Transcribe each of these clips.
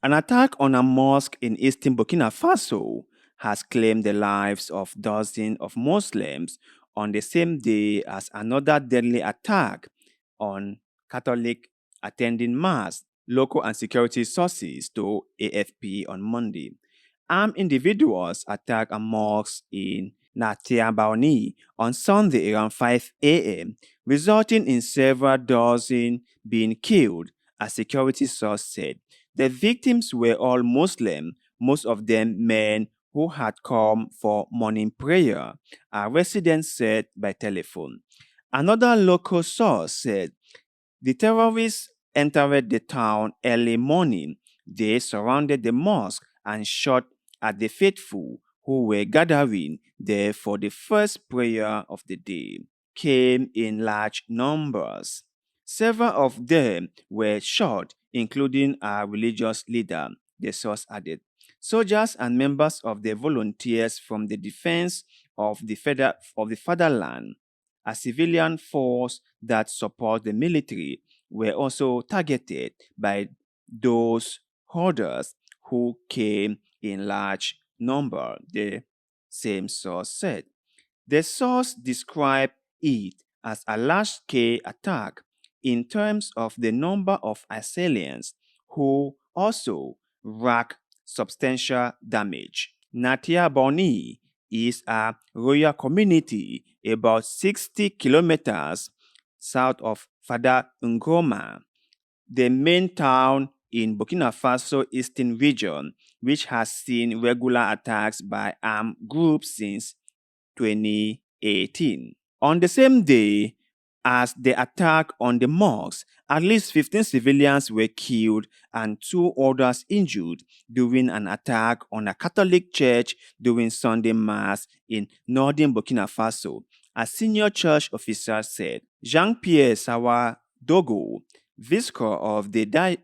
An attack on a mosque in eastern Burkina Faso has claimed the lives of dozens of Muslims on the same day as another deadly attack on Catholic attending Mass, local and security sources told AFP on Monday. Armed individuals attacked a mosque in Natia Baoni on Sunday around 5 a.m., resulting in several dozen being killed, a security source said. The victims were all Muslim, most of them men who had come for morning prayer, a resident said by telephone. Another local source said the terrorists entered the town early morning. They surrounded the mosque and shot at the faithful who were gathering there for the first prayer of the day. Came in large numbers. Several of them were shot, including a religious leader, the source added. Soldiers and members of the volunteers from the defense of the fatherland, a civilian force that supports the military, were also targeted by those hoarders who came in large number, the same source said. The source described it as a large-scale attack in terms of the number of assailants who also wreaked substantial damage. Natia Boni is a royal community about 60 kilometers south of Fada Ngoma, the main town in Burkina Faso eastern region, which has seen regular attacks by armed groups since 2018. On the same day as the attack on the mosque, at least 15 civilians were killed and two others injured during an attack on a Catholic church during Sunday Mass in northern Burkina Faso, a senior church official said. Jean-Pierre Sawadogo, vicar of the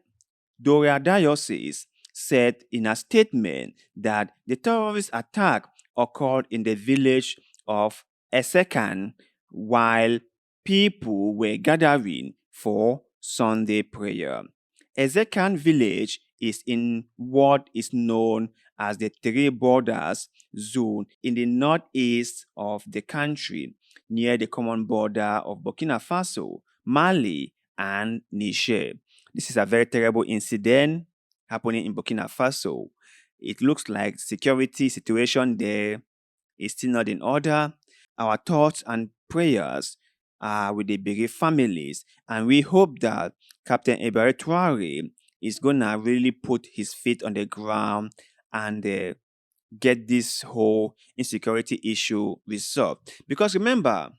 Doria Diocese, said in a statement that the terrorist attack occurred in the village of Esekan while people were gathering for Sunday prayer. Ezekan village is in what is known as the Three Borders zone in the northeast of the country, near the common border of Burkina Faso, Mali, and Niger. This is a very terrible incident happening in Burkina Faso. It looks like security situation there is still not in order. Our thoughts and prayers are with the bereaved families, and we hope that Captain Ebere Traore is gonna really put his feet on the ground and get this whole insecurity issue resolved. Because remember,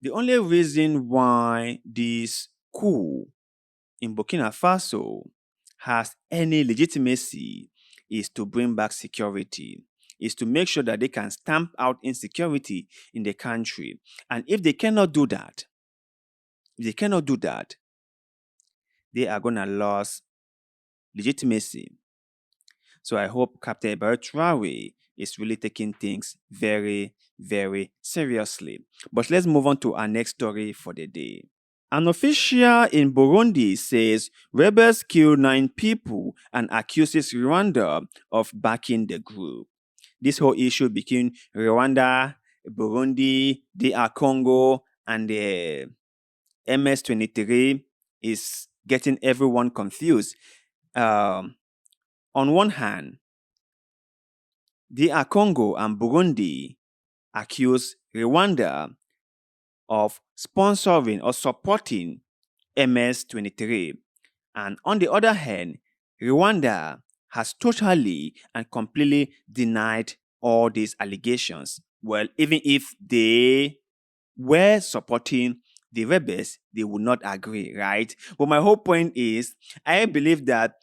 the only reason why this coup in Burkina Faso has any legitimacy is to bring back security, is to make sure that they can stamp out insecurity in the country. And if they cannot do that, they are going to lose legitimacy. So I hope Captain Ebert Traore is really taking things very, very seriously. But let's move on to our next story for the day. An official in Burundi says rebels killed 9 people and accuses Rwanda of backing the group. This whole issue between Rwanda, Burundi, DR Congo, and the MS-23 is getting everyone confused. On one hand, DR Congo and Burundi accuse Rwanda of sponsoring or supporting MS-23. And on the other hand, Rwanda has totally and completely denied all these allegations. Well, even if they were supporting the rebels, they would not agree, right? But my whole point is, I believe that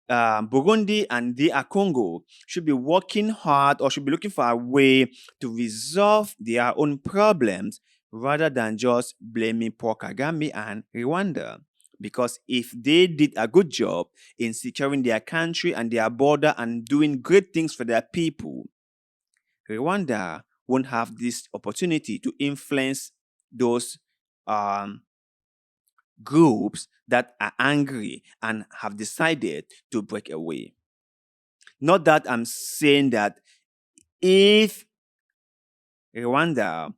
Burundi and DR Congo should be working hard or should be looking for a way to resolve their own problems rather than just blaming Paul Kagame and Rwanda. Because if they did a good job in securing their country and their border and doing great things for their people, Rwanda won't have this opportunity to influence those groups that are angry and have decided to break away. Not that I'm saying that if Rwanda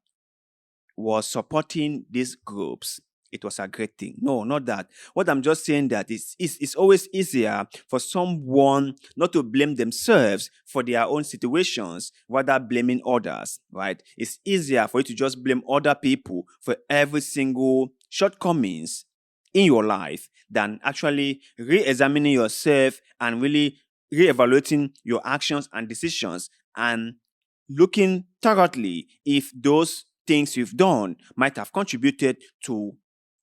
was supporting these groups, it was a great thing. No, not that. What I'm just saying that it's always easier for someone not to blame themselves for their own situations, rather blaming others, right? It's easier for you to just blame other people for every single shortcomings in your life than actually re-examining yourself and really re-evaluating your actions and decisions and looking thoroughly if those things you've done might have contributed to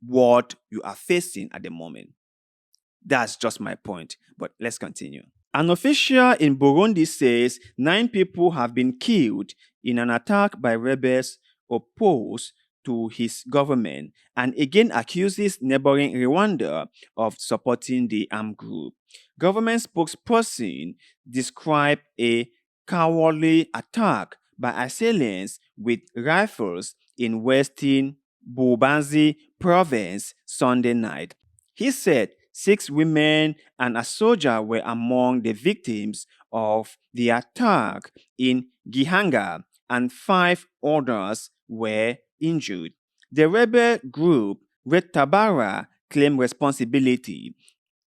what you are facing at the moment. That's just my point, but let's continue. An official in Burundi says 9 people have been killed in an attack by rebels opposed to his government and again accuses neighboring Rwanda of supporting the armed group. Government spokesperson described a cowardly attack by assailants with rifles in western Bubanzi province Sunday night. He said 6 women and a soldier were among the victims of the attack in Gihanga, and 5 others were injured. The rebel group Red Tabara claimed responsibility.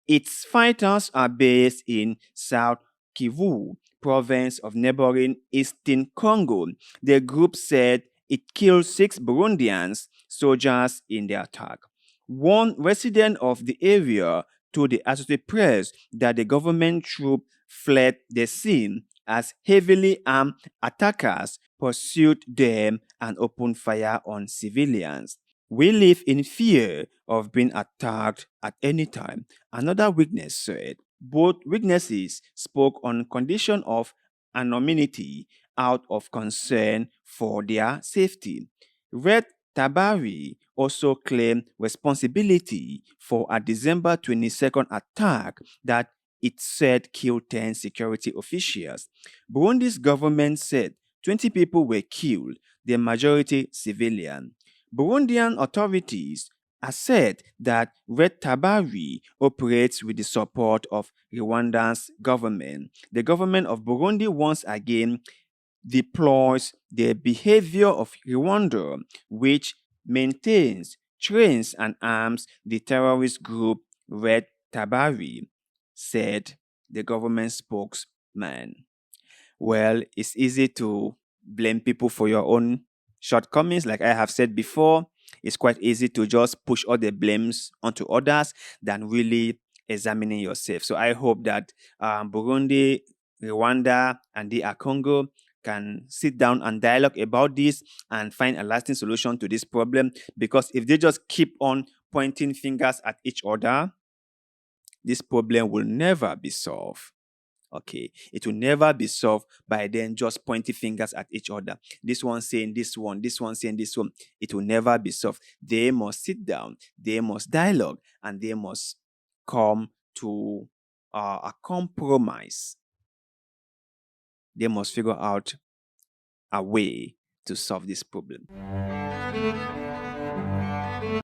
Its fighters are based in South Kivu, province of neighboring Eastern Congo. The group said it killed 6 Burundians soldiers in the attack. One resident of the area told the Associated Press that the government troop fled the scene as heavily armed attackers pursued them and opened fire on civilians. We live in fear of being attacked at any time, another witness said. Both witnesses spoke on condition of anonymity out of concern for their safety. Red Tabari also claimed responsibility for a December 22nd attack that it said killed 10 security officials. Burundi's government said 20 people were killed, the majority civilian. Burundian authorities have said that Red Tabari operates with the support of Rwanda's government. The government of Burundi once again deploys the behavior of Rwanda, which maintains, trains, and arms the terrorist group Red Tabari, said the government spokesman. Well, it's easy to blame people for your own shortcomings. Like I have said before, it's quite easy to just push all the blames onto others than really examining yourself. So I hope that Burundi, Rwanda, and the Congo can sit down and dialogue about this and find a lasting solution to this problem. Because if they just keep on pointing fingers at each other, this problem will never be solved. Okay, it will never be solved by then just pointing fingers at each other. This one saying this one saying this one. It will never be solved. They must sit down, they must dialogue, and they must come to a compromise. They must figure out a way to solve this problem.